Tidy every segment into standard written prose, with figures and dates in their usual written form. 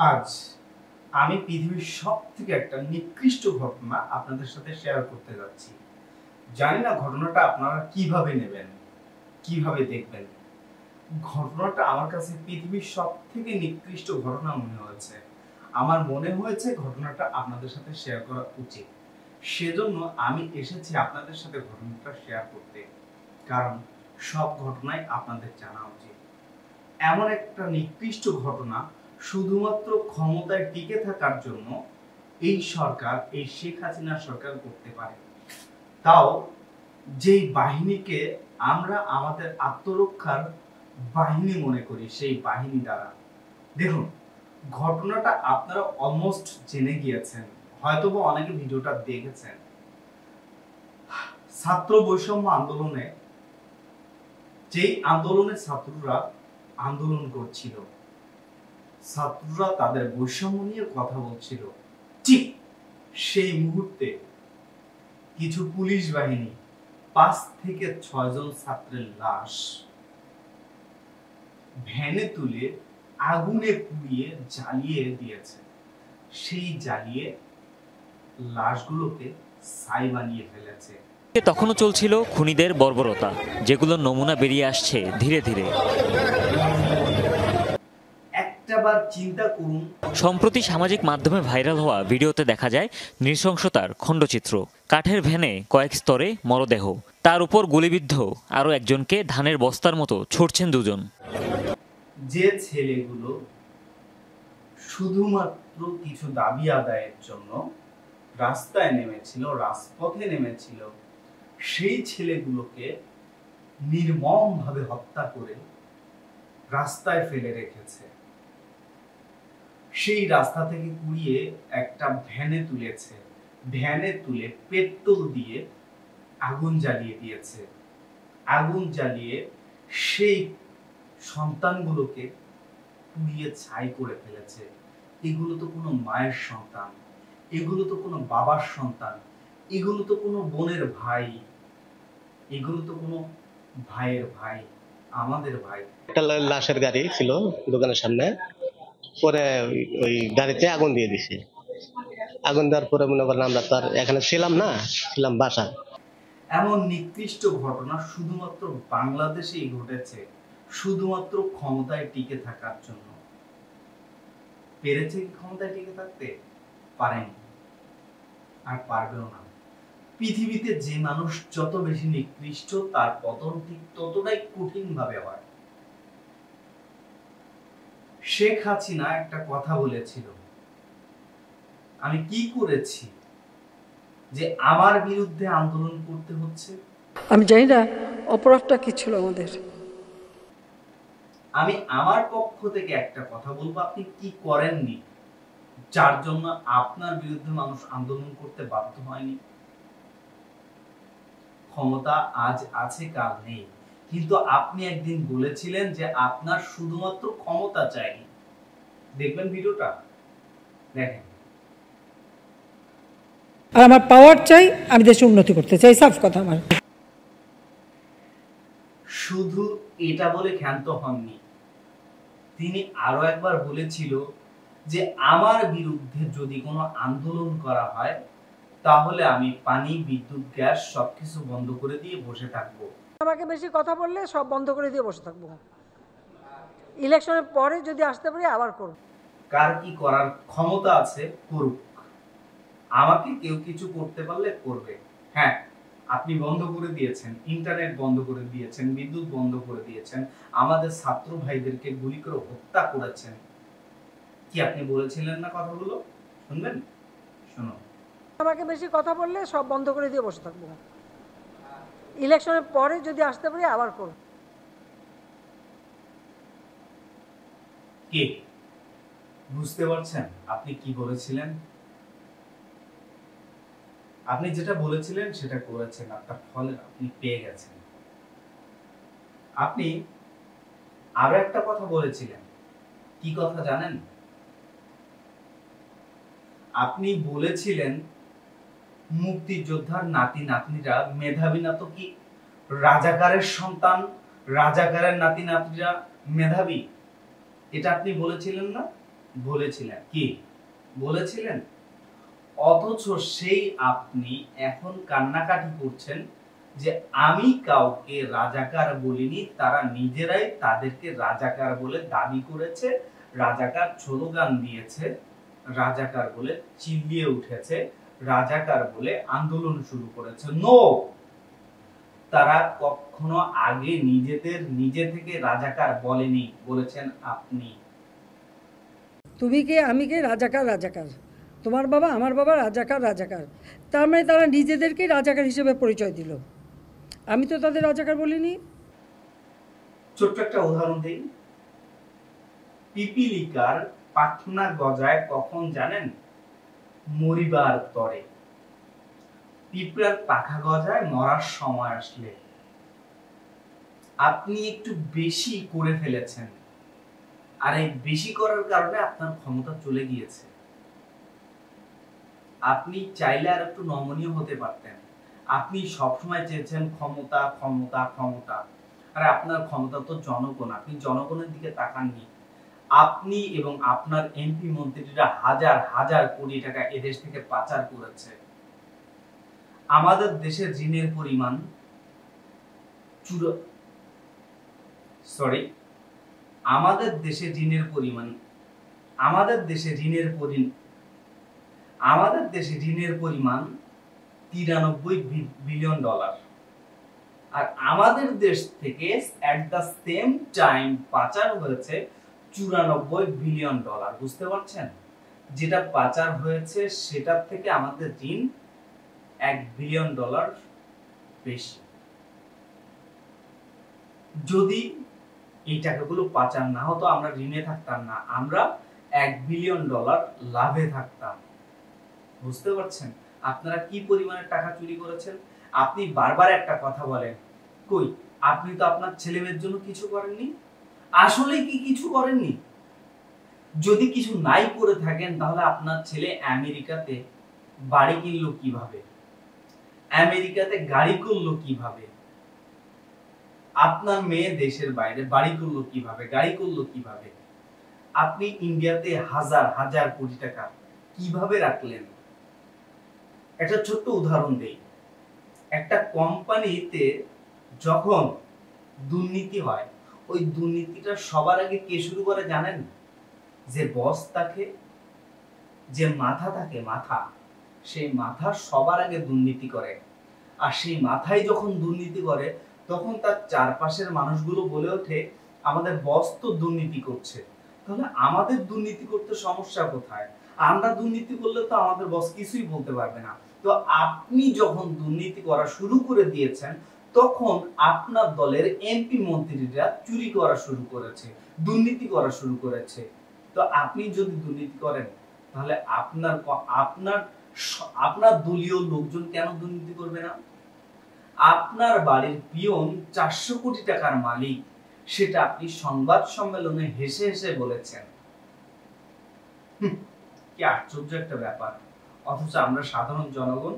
আজ আমি পৃথিবীর সবথেকে একটা নিকৃষ্ট ঘটনা আপনাদের সাথে শেয়ার করতে যাচ্ছি। জানি না ঘটনাটা আপনারা কিভাবে নেবেন, কিভাবে দেখবেন। ঘটনাটা আমার কাছে পৃথিবীর সবথেকে নিকৃষ্ট ঘটনা মনে হয়েছে। আমার মনে হয়েছে ঘটনাটা আপনাদের সাথে শেয়ার করা উচিত। সেজন্য আমি এসেছি আপনাদের সাথে ঘটনাটা শেয়ার করতে, কারণ সব ঘটনাই আপনাদের জানা উচিত। এমন একটা নিকৃষ্ট ঘটনা শুধুমাত্র ক্ষমতায় টিকে থাকার জন্য এই সরকার, এই শেখ হাসিনা সরকার করতে পারে, তাও যেই বাহিনীকে আমরা আমাদের আত্মরক্ষার বাহিনী মনে করি, সেই বাহিনী দ্বারা। দেখুন, ঘটনাটা আপনারা অলমোস্ট জেনে গিয়েছেন, হয়তোবা অনেকে ভিডিওটা দেখেছেন। ছাত্র বৈষম্য আন্দোলনে, যেই আন্দোলনে ছাত্ররা আন্দোলন করছিল, ছাত্ররা তাদের বৈষম্য নিয়ে কথা বলছিল, ঠিক সেই মুহূর্তে কিছু পুলিশ বাহিনী 5 থেকে 6 জন ছাত্রের লাশ ভ্যানে তুলে আগুনে পুড়িয়ে জ্বালিয়ে দিয়েছে। সেই জ্বালিয়ে লাশগুলোকে ছাই বানিয়ে ফেলেছে। তখনও চলছিল খুনিদের বর্বরতা, যেগুলো নমুনা বেরিয়ে আসছে ধীরে ধীরে। একটাবার চিন্তা করুন, সম্প্রতি সামাজিক মাধ্যমে ভাইরাল হওয়া ভিডিওতে দেখা যায় নৃশংসতার খণ্ডচিত্র। কাঠের ভ্যানে কয়েক স্তরে মরদেহ, তার উপর গুলিবিদ্ধ আরো একজনকে ধানের বস্তার মতো ছুটছেন দুজন। যে ছেলেগুলো শুধুমাত্র কিছু দাবি আদায়ের জন্য রাস্তায় নেমেছিল, রাজপথে নেমেছিল, সেই ছেলেগুলোকে নির্মমভাবে হত্যা করে রাস্তায় ফেলে রেখেছে। সেই রাস্তা থেকে কুড়িয়ে একটা ভ্যানে তুলেছে, ভ্যানে তুলে পেট্রোল দিয়ে আগুন জ্বালিয়ে দিয়েছে। আগুন জ্বালিয়ে সেই সন্তানগুলোকে পুড়িয়ে ছাই করে ফেলেছে। এগুলো তো কোনো মায়ের সন্তান, এগুলো তো কোনো বাবার সন্তান, এগুলো তো কোনো বোনের ভাই, এগুলো তো কোনো ভাইয়ের ভাই, আমাদের ভাই। একটা লাশের গাড়ি ছিল দোকানের সামনে, পরে ওই গাড়িতে আগুন দিয়ে দিছে। আগুন দেওয়ার পরে মনে করেন আমরা তো আর এখানে ছিলাম না, ছিলাম বাসা। এমন নিকৃষ্ট ঘটনা শুধুমাত্র বাংলাদেশেই ঘটেছে, শুধুমাত্র ক্ষমতায় টিকে থাকার জন্য। পেরেছে কি ক্ষমতায় টিকে থাকতে? পারেনি, আর পারবেও না। পৃথিবীতে যে মানুষ যত বেশি নিকৃষ্ট, তার পতন ঠিক ততটাই কঠিন ভাবে হয়। শেখ হাসিনা একটা কথা বলেছিল, আমি কি করেছি যে আমার বিরুদ্ধে আন্দোলন করতে হচ্ছে? আমি জানি না অপরাধটা কি ছিল আমাদের। আমি আমার পক্ষ থেকে একটা কথা বলবো, আপনি কি করেননি যার জন্য আপনার বিরুদ্ধে মানুষ আন্দোলন করতে বাধ্য হয়নি? ক্ষমতা আজ আছে, কাল নেই, কিন্তু আপনি একদিন বলেছিলেন যে আপনার শুধুমাত্র ক্ষমতা চাই। দেখবেন ভিডিওটা, দেখেন। আর আমার পাওয়ার চাই, আমি দেশে উন্নতি করতে চাই, সাফ কথা আমার। শুধু এটা বলে ক্ষান্ত হননি, তিনি আরো একবার বলেছিল যে আমার বিরুদ্ধে যদি কোনো আন্দোলন করা হয়, তাহলে আমি পানি, বিদ্যুৎ, গ্যাস সবকিছু বন্ধ করে দিয়ে বসে থাকবো। আমাকে বেশি কথা বললে সব বন্ধ করে দিয়ে বসে থাকবো, ইলেকশনের পরে যদি আসতে পারি আবার করব। কার কি করার ক্ষমতা আছে করুক, আমাকে কেউ কিছু করতে পারলে করবে। হ্যাঁ, আপনি বন্ধ করে দিয়েছেন, ইন্টারনেট বন্ধ করে দিয়েছেন, বিদ্যুৎ বন্ধ করে দিয়েছেন, আমাদের ছাত্র ভাইদেরকে গুলি করে হত্যা করেছেন। কি আপনি বলেছিলেন না কথাগুলো? শুনবেন? শুনো। আমাকে বেশি কথা বললে সব বন্ধ করে দিয়ে বসে থাকবো, ইলেকশনের পরে যদি আসতে পারি আবার করব। কে বুঝতে পারছেন আপনি কি বলেছিলেন? আপনি যেটা বলেছিলেন সেটা করেছেন, আর তার ফল আপনি পেয়ে গেছেন। আপনি আরো একটা কথা বলেছিলেন, কি কথা জানেন? আপনি বলেছিলেন মুক্তিযোদ্ধার নাতি নাতনিরা মেধাবী না তো কি রাজাকারের সন্তান, রাজাকারের নাতি নাতনিরা মেধাবী, এটা আপনি বলেছিলেন না? বলেছিলেন কি বলেছিলেন, অথচ সেই আপনি এখন কান্নাকাটি করছেন যে আমি কাউকে রাজাকার বলিনি, তারা নিজেরাই তাদেরকে রাজাকার বলে দাবি করেছে, রাজাকার স্লোগান দিয়েছে, রাজাকার বলে চিল্লিয়ে উঠেছে, রাজাকার বলে আন্দোলন শুরু করেছে। নো, তারা কখনো আগে নিজে থেকে রাজাকার বলেনি, বলেছেন আপনি। তুমি কে, আমি কে, রাজাকার রাজাকার, তোমার বাবা আমার বাবা রাজাকার রাজাকার, তার মানে তারা নিজেদেরকে রাজাকার হিসেবে পরিচয় দিল। আমি তো তাদের রাজাকার বলিনি। ছোট্ট একটা উদাহরণ দিই। পিপিলিকার পাখনা গজায় কখন জানেন? মরিবার তরে। পিঁপড়ার পাখা গজায় মরার সময় আসলে। আপনি একটু বেশি করে ফেলেছেন, আর এই বেশি করার কারণে আপনার ক্ষমতা চলে গিয়েছে। আপনি চাইলে আর একটু নমনীয় হতে পারতেন। আপনি সবসময় চেয়েছেন ক্ষমতা ক্ষমতা ক্ষমতা, আরে আপনার ক্ষমতা তো জনগণ, আপনি জনগণের দিকে তাকাননি। আপনি এবং আপনার এমপি মন্ত্রীরা হাজার হাজার কোটি টাকা এদেশ থেকে পাচার করেছে। আমাদের দেশের ঋণের পরিমাণ আমাদের দেশে ঋণের পরিমাণ 93 বিলিয়ন ডলার, আর আমাদের দেশ থেকে এট দ্য সেম টাইম পাচার হয়েছে 94 বিলিয়ন ডলার। বুঝতে পারছেন? যেটা পাচার হয়েছে সেটার থেকে আমাদের ঋণ 1 বিলিয়ন ডলার বেশি। যদি এই টাকাগুলো পাচার না হতো, আমরা ঋণে থাকতাম না, আমরা 1 বিলিয়ন ডলার লাভে থাকতাম। বুঝতে পারছেন আপনারা কি পরিমাণে টাকা চুরি করেছেন? আপনি বারবার একটা কথা বলেন, কই আপনি তো আপনার ছেলে মেয়ের জন্য কিছু করেননি। আসলে কি কিছু করেননি? যদি কিছু নাই করে থাকেন, তাহলে আপনার ছেলে আমেরিকাতে বাড়ি কিনলো কিভাবে, আমেরিকাতে গাড়ি করলো কিভাবে, আপনার মেয়ে দেশের বাইরে বাড়ি করলো কিভাবে, গাড়ি করলো কিভাবে, আপনি ইন্ডিয়াতে হাজার হাজার কোটি টাকা কিভাবে রাখলেন? একটা ছোট্ট উদাহরণ দেই। একটা কোম্পানিতে যখন দুর্নীতি হয়, ওই দুর্নীতিটা সবার আগে কে শুরু করে জানেন? যে বস থাকে, যে মাথা থাকে, মাথা, সেই মাথা সবার আগে দুর্নীতি করে। আর সেই মাথায় যখন দুর্নীতি করে, তখন তার চারপাশের মানুষগুলো বলে ওঠে আমাদের বস তো দুর্নীতি করছে। তাহলে আমাদের দুর্নীতি করতে সমস্যা কোথায়? আমরা দুর্নীতি করলে তো আমাদের বস কিছুই বলতে পারবে না। তো আপনি যখন দুর্নীতি করা শুরু করে দিয়েছেন, তখন আপনার দলের এমপি মন্ত্রীরা চুরি করা শুরু করেছে, দুর্নীতি করা শুরু করেছে। তো আপনি যদি দুর্নীতি করেন, তাহলে আপনার দলীয় লোকজন কেন দুর্নীতি করবে না? আপনার বাড়ির পিয়ন 400 কোটি টাকার মালিক, সেটা আপনি সংবাদ সম্মেলনে হেসে হেসে বলেছেন। কি আশ্চর্য একটা ব্যাপার। অথচ আমরা সাধারণ জনগণ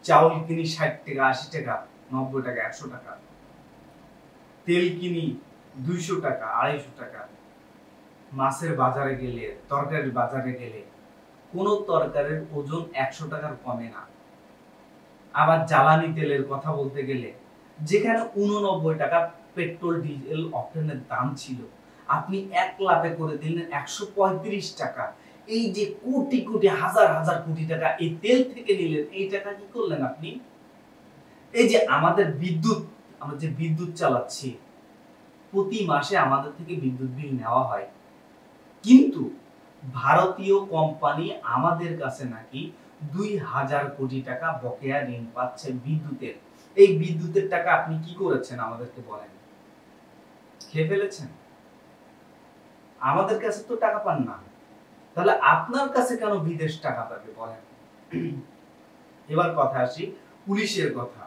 চাউল কিনি 60 টাকা, 80 টাকা, 90 টাকা, 100 টাকা, তেল কিনি 200 টাকা, 250 টাকা। মাছের বাজারে গেলে, তরকারির বাজারে গেলে কোন তরকারির ওজন 100 টাকার কমে না। আবার জ্বালানি তেলের কথা বলতে গেলে, যেখানে 89 টাকা পেট্রোল ডিজেল অকটেনের দাম ছিল, আপনি 1 লাফে করে দিলেন 135 টাকা। এই যে কোটি কোটি হাজার হাজার কোটি টাকা এই তেল থেকে নিলেন, এই টাকা কি করলেন আপনি? এই যে আমাদের বিদ্যুৎ, আমরা যে বিদ্যুৎ চালাচ্ছি, প্রতি মাসে আমাদের থেকে বিদ্যুৎ বিল নেওয়া হয়, কিন্তু ভারতীয় কোম্পানি আমাদের কাছে নাকি 2000 কোটি টাকা বকেয়া ঋণ পাচ্ছে বিদ্যুতের। এই বিদ্যুতের টাকা আপনি কি করেছেন আমাদেরকে বলেন? খেয়ে ফেলেছেন? আমাদের কাছে তো টাকা পান না, তাহলে আপনার কাছে কেন বিদেশ টাকা পাবে বলেন? এবার কথা আসি পুলিশের কথা।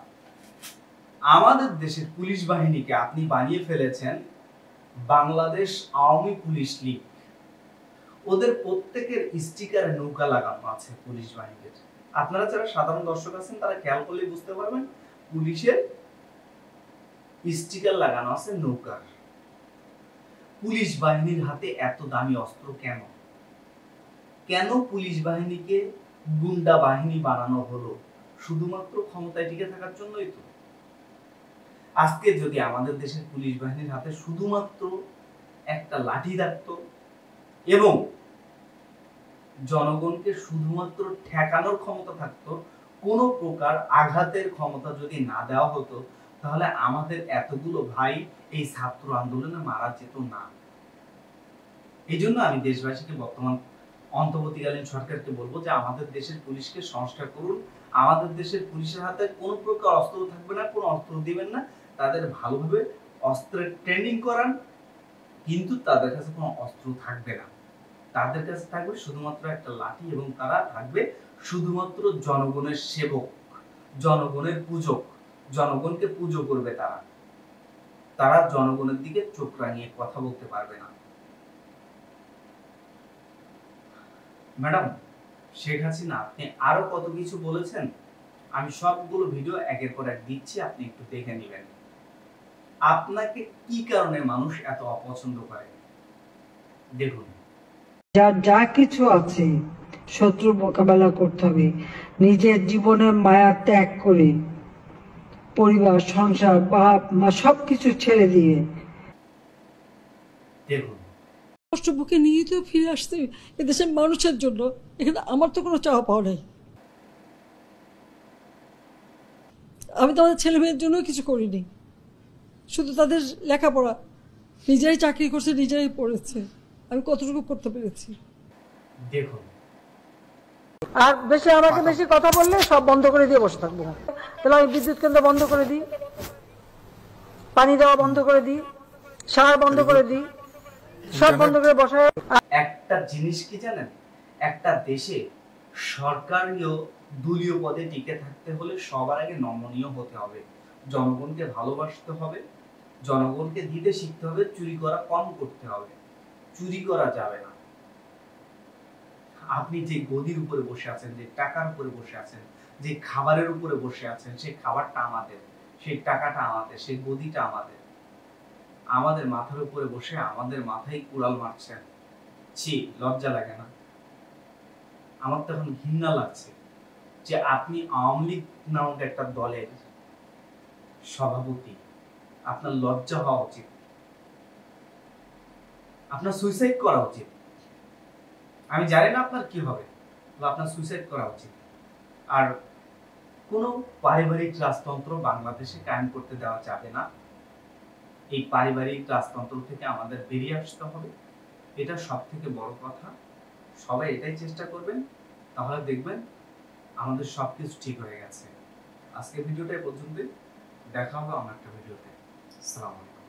আমাদের দেশের পুলিশ বাহিনীকে আপনি বানিয়ে ফেলেছেন বাংলাদেশ আওয়ামী পুলিশ লীগ। ওদের প্রত্যেকের স্টিকারে নৌকা লাগানো আছে পুলিশ বাহিনীর। আপনারা যারা সাধারণ দর্শক আছেন, তারা খেয়াল করলে বুঝতে পারবেন পুলিশের স্টিকার লাগানো আছে নৌকার। পুলিশ বাহিনীর হাতে এত দামি অস্ত্র কেন? কেন পুলিশ বাহিনীকে গুন্ডা বাহিনী বানানো হলো? শুধুমাত্র ক্ষমতায় টিকে থাকার জন্যই তো। আজকে যদি আমাদের দেশের পুলিশ বাহিনীর হাতে শুধুমাত্র একটা লাঠি থাকতো এবং জনগণকে শুধুমাত্র ঠেকানোর ক্ষমতা থাকতো, কোনো প্রকার আঘাতের ক্ষমতা যদি না দেওয়া হতো, তাহলে আমাদের এতগুলো ভাই এই ছাত্র আন্দোলনে মারা যেত না। এই জন্য আমি দেশবাসীকে, বর্তমান অন্তর্বর্তীকালীন সরকারকে বলবো যে আমাদের দেশের পুলিশকে সংস্কার করুন। আমাদের দেশের পুলিশের হাতে কোনো প্রকার অস্ত্র থাকবে না, কোনো অস্ত্র দিবেন না, তাদের ভালোভাবে অস্ত্রের ট্রেনিং করান, কিন্তু তাদের কাছে কোনো অস্ত্র থাকবে না। তাদের কাছে থাকবে শুধুমাত্র একটা লাঠি এবং তারা থাকবে শুধুমাত্র জনগণের সেবক, জনগণের পূজক। জনগণকে পুজো করবে তারা। তারা জনগণের দিকে চোখ রাঙিয়ে কথা বলতে পারবে না। ম্যাডাম, শেখ হাসিনা আপনি আরো কত কিছু বলেছেন, আমি সবগুলো ভিডিও একের পর এক দিচ্ছি, আপনি একটু দেখে নেবেন। আপনাকে কি কারণে মানুষ এত অপছন্দ করে দেখুন। যার যা কিছু আছে শত্রু মোকাবেলা করতে হবে, নিজের জীবনের মায়া ত্যাগ করে, পরিবার, সংসার, বাপ মা সবকিছু ছেড়ে দিয়ে দেখুন, কষ্ট বুকে নিয়ে তো ফিরে আসতে এদেশের মানুষের জন্য। এখানে আমার তো কোনো চাওয়া পাওয়া নেই। আমি তো আমাদের ছেলে মেয়ের জন্য কিছু করিনি, শুধু তাদের লেখাপড়া। নিজেরাই চাকরি করছে, নিজেরাই পড়েছে, আমি কতটুকু করতে পেরেছি। দেখুন, আর বেশি আমাকে বেশি কথা বললে সব বন্ধ করে দিয়ে বসে থাকবো। তাহলে আমি বিদ্যুৎ কেন্দ্র বন্ধ করে দিই, পানি দেওয়া বন্ধ করে দিই, সার বন্ধ করে দিই, সব বন্ধ করে বসায়। একটা জিনিস কি জানেন, একটা দেশে সরকারীয় দলীয় পদে টিকে থাকতে হলে সবার আগে নমনীয় হতে হবে, জনগণকে ভালোবাসতে হবে, জনগণকে দিতে শিখতে হবে, চুরি করা কম করতে হবে। চুরি করা যাবে না। আপনি যে গদির উপরে বসে আছেন, যে টাকার উপরে বসে আছেন, যে খাবারের উপরে বসে আছেন, সেই খাবারটা আমাদের, সেই টাকাটা আমাদের, সেই গদিটা আমাদের। আমাদের মাথার উপরে বসে আমাদের মাথায় কুড়াল মারছেন। ছি, লজ্জা লাগে না? আমার তো এখন ঘৃণা লাগছে যে আপনি আওয়ামী লীগ নামক একটা দলের সভাপতি। আপনার লজ্জা হওয়া উচিত, আপনার সুইসাইড করা উচিত। আমি জানি না আপনার কি হবে, আপনার সুইসাইড করা উচিত। আর কোনো পারিবারিক রাজতন্ত্র বাংলাদেশে কায়েম করতে দেওয়া যাবে না। এই পারিবারিক রাজতন্ত্র থেকে আমাদের বেরিয়ে আসতে হবে, এটা সব থেকে বড় কথা। সবাই এটাই চেষ্টা করবেন, তাহলে দেখবেন আমাদের সবকিছু ঠিক হয়ে গেছে। আজকে ভিডিওটা এই পর্যন্তই, দেখা হবে অন্য একটা ভিডিওতে। আসসালামু আলাইকুম।